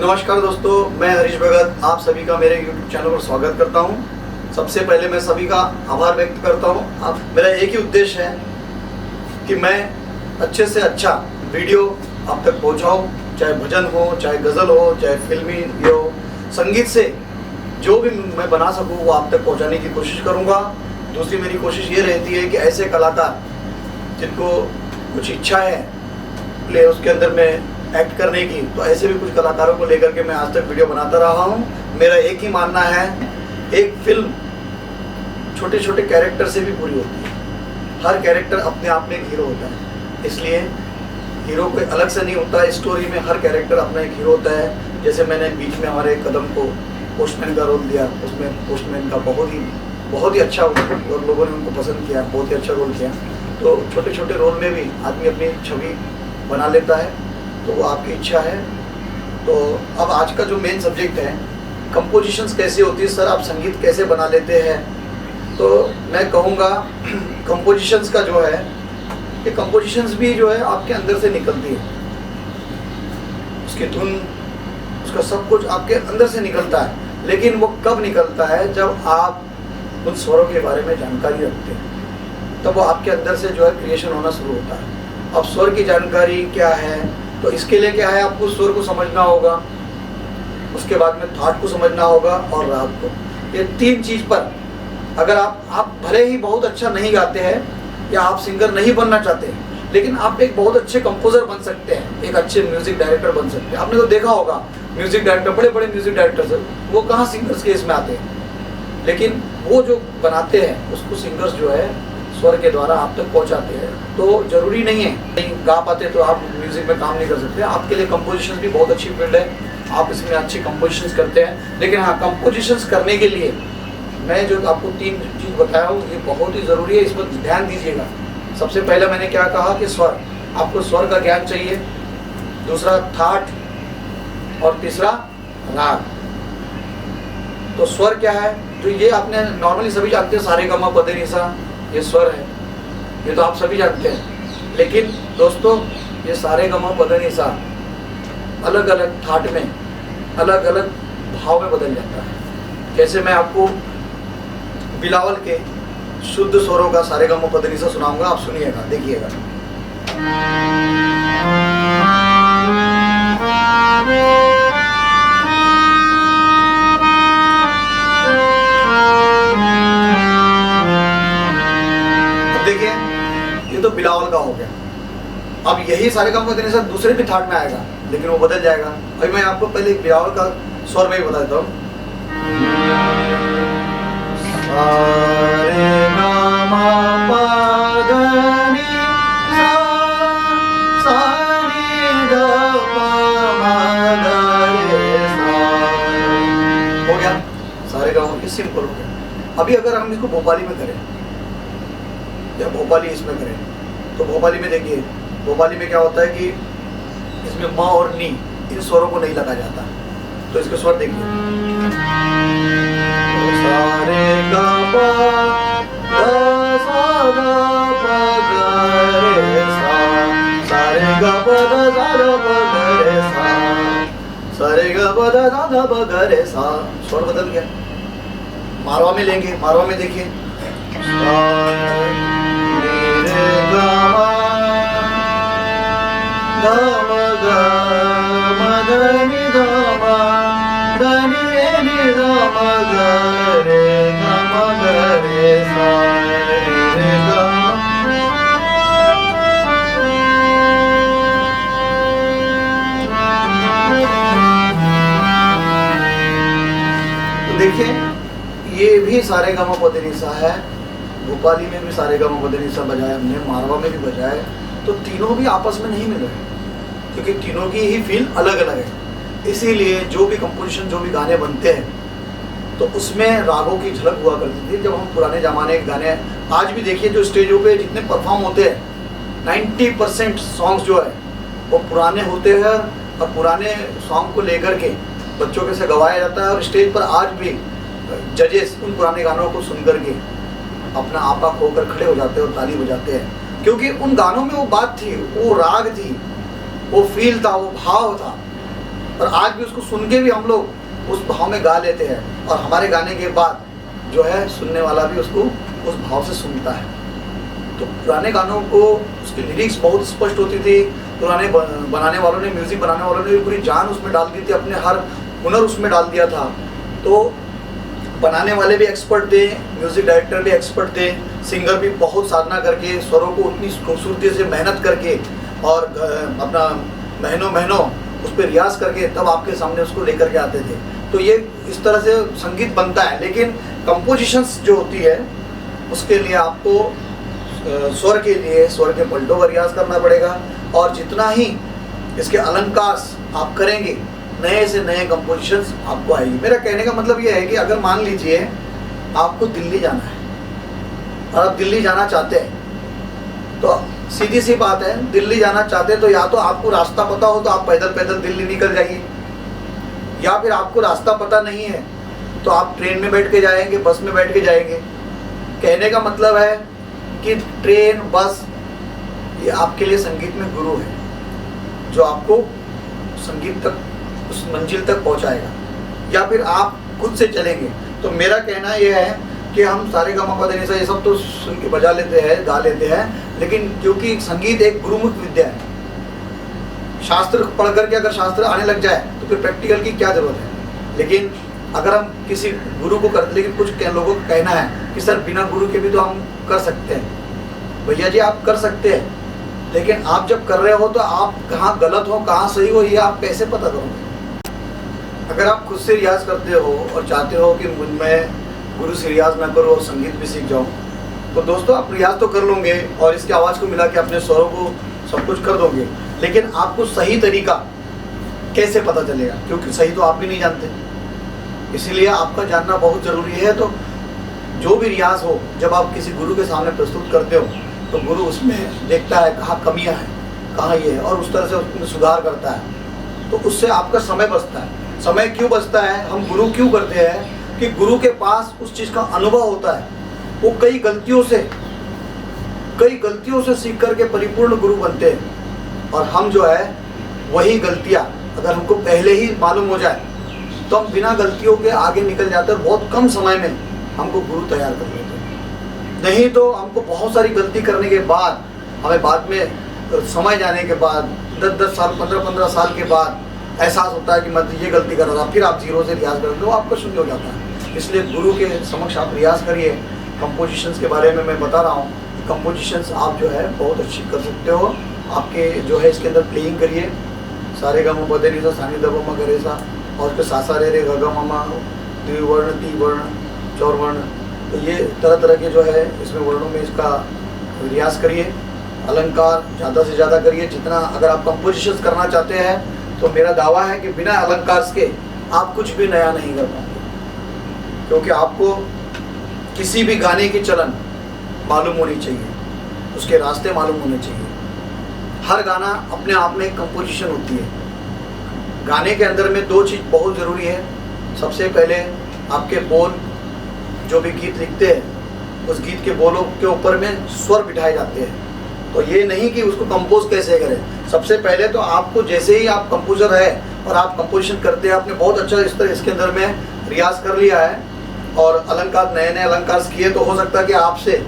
नमस्कार दोस्तों, मैं हरीश भगत आप सभी का मेरे YouTube चैनल पर स्वागत करता हूं। सबसे पहले मैं सभी का आभार व्यक्त करता हूं। मेरा एक ही उद्देश्य है कि मैं अच्छे से अच्छा वीडियो आप तक पहुंचाऊं, चाहे भजन हो, चाहे गज़ल हो, चाहे फिल्मी हो, संगीत से जो भी मैं बना सकूं वो आप तक पहुंचाने की कोशिश करूंगा। दूसरी मेरी कोशिश ये रहती है कि ऐसे कलाकार जिनको कुछ इच्छा है प्ले उसके अंदर में एक्ट करने की, तो ऐसे भी कुछ कलाकारों को लेकर के मैं आज तक वीडियो बनाता रहा हूं। मेरा एक ही मानना है, एक फिल्म छोटे छोटे कैरेक्टर से भी पूरी होती है। हर कैरेक्टर अपने आप में एक हीरो होता है, इसलिए हीरो कोई अलग से नहीं होता। स्टोरी में हर कैरेक्टर अपना एक हीरो होता है। जैसे मैंने बीच में हमारे कदम को पोस्टमैन का रोल दिया, उसमें पोस्टमैन का बहुत ही अच्छा और लोगों ने उनको पसंद किया, बहुत ही अच्छा रोल किया। तो छोटे छोटे रोल में भी आदमी अपनी छवि बना लेता है, तो वो आपकी इच्छा है। तो अब आज का जो मेन सब्जेक्ट है, कंपोजिशंस कैसे होती है, सर आप संगीत कैसे बना लेते हैं, तो मैं कहूँगा कंपोजिशंस का जो है कि कंपोजिशंस भी जो है आपके अंदर से निकलती है। उसकी धुन, उसका सब कुछ आपके अंदर से निकलता है, लेकिन वो कब निकलता है, जब आप उन स्वरों के बारे में जानकारी रखते हैं, तब वो आपके अंदर से जो है क्रिएशन होना शुरू होता है। अब स्वर की जानकारी क्या है, तो इसके लिए क्या है, आपको स्वर को समझना होगा, उसके बाद में थाट को समझना होगा और राग को। ये तीन चीज पर अगर आप भले ही बहुत अच्छा नहीं गाते हैं या आप सिंगर नहीं बनना चाहते हैं, लेकिन आप एक बहुत अच्छे कंपोजर बन सकते हैं, एक अच्छे म्यूजिक डायरेक्टर बन सकते हैं। आपने तो देखा होगा म्यूजिक डायरेक्टर, बड़े बड़े म्यूजिक डायरेक्टर्स वो कहाँ सिंगर्स के इसमें आते हैं, लेकिन वो जो बनाते हैं उसको सिंगर्स जो है स्वर के द्वारा आप तक पहुंचाते हैं। तो जरूरी नहीं है नहीं गा पाते तो आप म्यूजिक में काम नहीं कर सकते। आपके लिए कंपोजिशन भी बहुत अच्छी फील्ड है, आप इसमें अच्छी कंपोजिशंस करते हैं। लेकिन हाँ, कंपोजिशंस करने के लिए मैं जो आपको तीन चीज़ बताया हूँ ये बहुत ही ज़रूरी है, इस पर ध्यान दीजिएगा। सबसे पहले मैंने क्या कहा कि स्वर, आपको स्वर का ज्ञान चाहिए, दूसरा थाट और तीसरा राग। तो स्वर क्या है, तो ये आपने नॉर्मली सभी जानते हैं, सारे गमा पदे निसा ये स्वर है, ये तो आप सभी जानते हैं। लेकिन दोस्तों ये सारे गमा पदे निसा अलग अलग थाट में अलग अलग भाव में बदल जाता है। जैसे मैं आपको बिलावल के शुद्ध स्वरों का सारे गमा पदे निसा सुनाऊंगा, आप सुनिएगा, देखिएगा। देखिए ये तो बिलावल का हो गया। अब यही सारे काम करने से दूसरे भी थाट में आएगा, लेकिन वो बदल जाएगा। अभी मैं आपको पहले बिलावल का स्वर में ही बता देता हूँ। हो गया सारे गाँव की, सिंपल हो गया। अभी अगर हम इसको भोपाली में करें या भोपाली इसमें करें, तो भोपाली में देखिए, भोपाली में क्या होता है कि इसमें म और नी इन स्वरों को नहीं लगा जाता। तो इसके स्वर देखिए, सारे गा पा धा सा गा पा गा रे सा, सारे गा पा धा सा पा गा रे सा, सारे गा पा धा सा पा गा रे सा। स्वर बदल गया। मारवा में लेंगे, मारवा में देखिए, देखिए ये भी सारे गामा पदे निसा है। भोपाली में भी सारे गामा पदे निसा बजाया हमने, मारवा में भी बजाया, तो तीनों भी आपस में नहीं मिल रहे, क्योंकि तीनों की ही फील अलग अलग है। इसीलिए जो भी कंपोजिशन, जो भी गाने बनते हैं, तो उसमें रागों की झलक हुआ करती थी। जब हम पुराने ज़माने के गाने, आज भी देखिए जो स्टेजों पे जितने परफॉर्म होते हैं, 90% सॉन्ग्स जो है वो पुराने होते हैं, और पुराने सॉन्ग को लेकर के बच्चों के से गवाया जाता है। और स्टेज पर आज भी जजेस उन पुराने गानों को सुन करके अपना आपा खोकर खड़े हो जाते हैं और ताली बजाते हैं, क्योंकि उन गानों में वो बात थी, वो राग थी, वो फील था, वो भाव था। और आज भी उसको सुन के भी हम लोग उस भाव में गा लेते हैं, और हमारे गाने के बाद जो है सुनने वाला भी उसको उस भाव से सुनता है। तो पुराने गानों को उसकी लिरिक्स बहुत स्पष्ट होती थी, पुराने बनाने वालों ने, म्यूज़िक बनाने वालों ने भी पूरी जान उसमें डाल दी थी, अपने हर हुनर उसमें डाल दिया था। तो बनाने वाले भी एक्सपर्ट थे, म्यूज़िक डायरेक्टर भी एक्सपर्ट थे, सिंगर भी बहुत साधना करके स्वरों को उतनी खूबसूरती से मेहनत करके और अपना महीनों उस पर रियाज करके तब आपके सामने उसको लेकर के आते थे। तो ये इस तरह से संगीत बनता है। लेकिन कंपोजिशंस जो होती है उसके लिए आपको स्वर के पलटों का रियाज करना पड़ेगा, और जितना ही इसके अलंकार आप करेंगे नए से नए कंपोजिशंस आपको आएगी। मेरा कहने का मतलब ये है कि अगर मान लीजिए आपको दिल्ली जाना है और आप दिल्ली जाना चाहते हैं, तो सीधी सी बात है, दिल्ली जाना चाहते हैं तो या तो आपको रास्ता पता हो तो आप पैदल पैदल दिल्ली निकल जाइए, या फिर आपको रास्ता पता नहीं है तो आप ट्रेन में बैठ के जाएंगे, बस में बैठ के जाएंगे। कहने का मतलब है कि ट्रेन, बस ये आपके लिए संगीत में गुरु है, जो आपको संगीत तक, उस मंजिल तक पहुंचाएगा। या फिर आप खुद से चलेंगे। तो मेरा कहना यह है कि हम सारेगामापा ये सब तो सुन के बजा लेते हैं, गा लेते हैं, लेकिन क्योंकि संगीत एक गुरुमुख विद्या है, शास्त्र पढ़ करके अगर शास्त्र आने लग जाए तो फिर प्रैक्टिकल की क्या जरूरत है। लेकिन अगर हम किसी गुरु को करते, लेकिन कुछ लोगों को कहना है कि सर बिना गुरु के भी तो हम कर सकते हैं। भैया जी आप कर सकते हैं, लेकिन आप जब कर रहे हो तो आप कहाँ गलत हो कहाँ सही हो ये आप कैसे पता करोगे। अगर आप खुद से रियाज करते हो और चाहते हो कि मैं गुरु से रियाज ना करो और संगीत भी सीख जाऊँ, तो दोस्तों आप रियाज तो कर लोगे और इसकी आवाज़ को मिला के अपने स्वरों को सब कुछ कर दोगे, लेकिन आपको सही तरीका कैसे पता चलेगा, क्योंकि सही तो आप भी नहीं जानते। इसीलिए आपका जानना बहुत ज़रूरी है। तो जो भी रियाज हो, जब आप किसी गुरु के सामने प्रस्तुत करते हो तो गुरु उसमें देखता है कहाँ कमियाँ हैं, कहाँ ये है, और उस तरह से उसमें सुधार करता है। तो उससे आपका समय बचता है। समय क्यों बचता है, हम गुरु क्यों करते हैं, कि गुरु के पास उस चीज़ का अनुभव होता है। वो कई गलतियों से सीख करके परिपूर्ण गुरु बनते हैं, और हम जो है वही गलतियाँ अगर हमको पहले ही मालूम हो जाए तो हम बिना गलतियों के आगे निकल जाते हैं, बहुत कम समय में हमको गुरु तैयार कर लेते हैं। नहीं तो हमको बहुत सारी गलती करने के बाद, हमें बाद में समय जाने के बाद 10-10 साल 15-15 साल के बाद एहसास होता है कि मैं ये गलती कर रहा था, फिर आप जीरो से रियाज करते हो, आपका शून्य हो जाता है। इसलिए गुरु के समक्ष आप रियाज करिए। कंपोजिशंस के बारे में मैं बता रहा हूँ, कंपोजिशंस आप जो है बहुत अच्छी कर सकते हो। आपके जो है इसके अंदर प्लेइंग करिए, सारेगामापा सानिधपमगरेसा, और उसके सा रे रे ग ग म म, द्विवर्ण, त्रिवर्ण, चौर्वर्ण, तो ये तरह तरह के जो है इसमें वर्णों में इसका रियाज करिए। अलंकार ज़्यादा से ज़्यादा करिए जितना। अगर आप कंपोजिशंस करना चाहते हैं तो मेरा दावा है कि बिना अलंकार के आप कुछ भी नया नहीं कर पाएंगे, क्योंकि आपको किसी भी गाने की चलन मालूम होनी चाहिए, उसके रास्ते मालूम होने चाहिए। हर गाना अपने आप में एक कंपोजिशन होती है। गाने के अंदर में दो चीज़ बहुत ज़रूरी है। सबसे पहले आपके बोल, जो भी गीत लिखते हैं उस गीत के बोलों के ऊपर में स्वर बिठाए जाते हैं। तो ये नहीं कि उसको कंपोज कैसे करें, सबसे पहले तो आपको, जैसे ही आप कंपोजर है और आप कंपोजिशन करते हैं, आपने बहुत अच्छा इस तरह इसके अंदर में रियाज कर लिया है और अलंकार, नए नए अलंकार किए, तो हो सकता है कि आपसे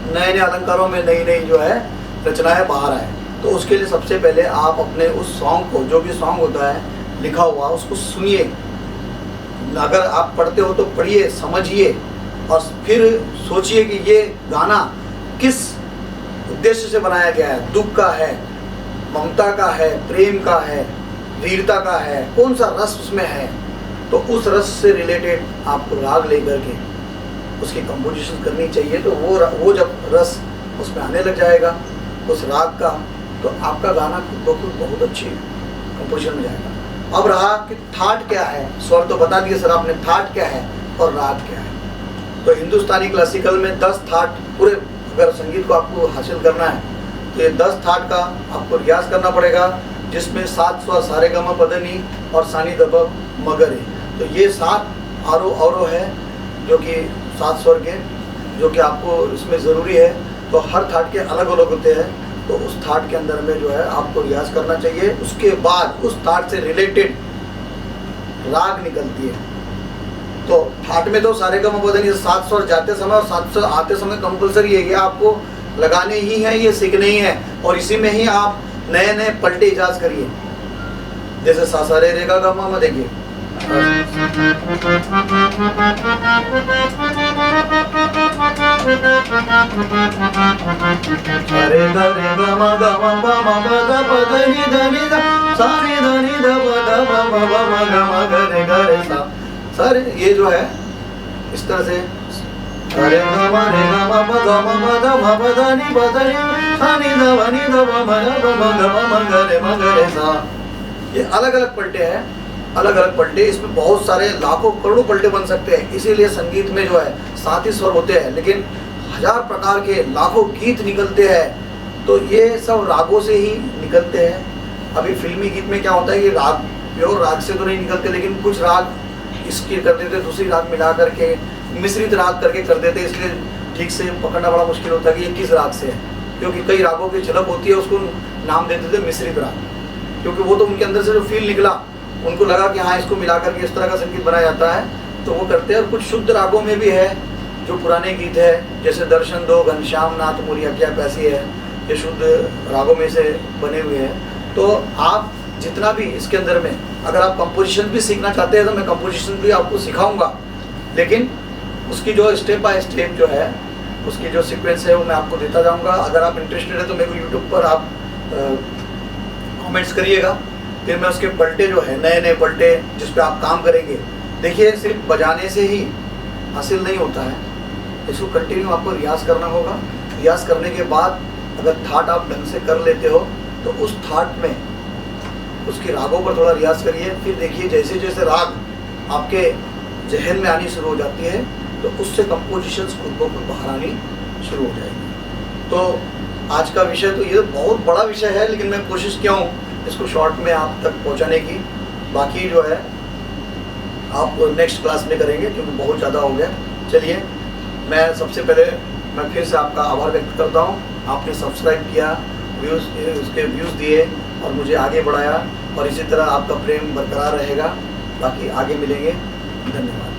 नए नए अलंकारों में नई नई जो है रचनाएं बाहर आए। तो उसके लिए सबसे पहले आप अपने उस सॉन्ग को, जो भी सॉन्ग होता है लिखा हुआ, उसको सुनिए। अगर आप पढ़ते हो तो पढ़िए, समझिए, और फिर सोचिए कि ये गाना किस उद्देश्य से बनाया गया है। दुख का है, ममता का है, प्रेम का है, वीरता का है, कौन सा रस उसमें है। तो उस रस से रिलेटेड आपको राग लेकर के उसकी कंपोजिशन करनी चाहिए। तो वो जब रस उसमें आने लग जाएगा उस राग का, तो आपका गाना खुद ब खुद बहुत अच्छी कंपोजिशन में जाएगा। अब रहा कि थाट क्या है, स्वर तो बता दिए सर आपने, थाट क्या है और राग क्या है। तो हिंदुस्तानी क्लासिकल में 10 थाट, पूरे अगर संगीत को आपको हासिल करना है तो ये 10 थाट का आपको रियाज करना पड़ेगा, जिसमें 7 स्वर सारेगामापधनी और सानिधपमगरे। तो ये 7 आरोह है जो कि 7 स्वर के, जो कि आपको इसमें ज़रूरी है। तो हर थाट के अलग अलग होते हैं, तो उस थाट के अंदर में जो है आपको रियाज करना चाहिए। उसके बाद उस थाट से रिलेटेड राग निकलती है। तो ठाट में तो सारे का मपधनी 7 स्वर जाते समय और 7 स्वर आते समय कंपलसरी है, ये आपको लगाने ही है, ये सीखने ही है, और इसी में ही आप नए नए पलटे इजाज करिए। जैसे सा सा रे रे गा गा मा मा, देखिए रे गा मा गा मा पा मा पा गा पा धा नि धा नि धा सा रे धा नि धा पा धा मा मा पा मा गा मा गा रे सा। सर ये जो है इस तरह से रे गा मा पा गा मा पा धा मा पा धा नि पा धा नि सा नि धा मा नि धा पा मा गा मा गा रे सा। ये अलग अलग पलटे हैं, अलग अलग पलटे, इसमें बहुत सारे लाखों करोड़ों पलटे बन सकते हैं। इसीलिए संगीत में जो है 7 ही स्वर होते हैं, लेकिन 1000 प्रकार के लाखों गीत निकलते हैं। तो ये सब रागों से ही निकलते हैं। अभी फिल्मी गीत में क्या होता है कि राग प्योर राग से तो नहीं निकलते, लेकिन कुछ राग इसके कर देते, दूसरी राग मिला करके मिश्रित राग करके कर देते, इसलिए ठीक से पकड़ना बड़ा मुश्किल होता है कि ये किस राग से है, क्योंकि कई रागों की झलक होती है, उसको नाम देते थे मिश्रित राग, क्योंकि वो तो उनके अंदर से जो फील निकला, उनको लगा कि हाँ इसको मिला करके इस तरह का संगीत बनाया जाता है, तो वो करते हैं। और कुछ शुद्ध रागों में भी है, जो पुराने गीत है, जैसे दर्शन दो घनश्याम नाथ मोरिया क्या कैसी है, ये शुद्ध रागों में से बने हुए हैं। तो आप जितना भी इसके अंदर में, अगर आप कंपोजिशन भी सीखना चाहते हैं तो मैं कंपोजिशन भी आपको सिखाऊंगा, लेकिन उसकी जो स्टेप बाय स्टेप जो है, उसकी जो सीक्वेंस है वो मैं आपको देता जाऊंगा। अगर आप इंटरेस्टेड है तो मेरे को यूट्यूब पर आप कमेंट्स करिएगा, फिर मैं उसके पलटे जो है, नए नए पलटे जिस पे आप काम करेंगे। देखिए सिर्फ बजाने से ही हासिल नहीं होता है, इसको कंटिन्यू आपको रियाज करना होगा। रियाज करने के बाद अगर थाट आप ढंग से कर लेते हो तो उस थाट में उसके रागों पर थोड़ा रियाज करिए। फिर देखिए जैसे जैसे राग आपके जहन में आनी शुरू हो जाती है तो उससे कंपोजिशंस खुद ब खुद बाहर आनी शुरू हो जाएगी। तो आज का विषय तो ये बहुत बड़ा विषय है, लेकिन मैं कोशिश किया हूँ इसको शॉर्ट में आप तक पहुँचाने की। बाकी जो है आप नेक्स्ट क्लास में करेंगे, क्योंकि बहुत ज़्यादा हो गया। चलिए, मैं सबसे पहले मैं फिर से आपका आभार व्यक्त करता हूँ। आपने सब्सक्राइब किया, उसके व्यूज़ दिए और मुझे आगे बढ़ाया, और इसी तरह आपका प्रेम बरकरार रहेगा। बाकी आगे मिलेंगे, धन्यवाद।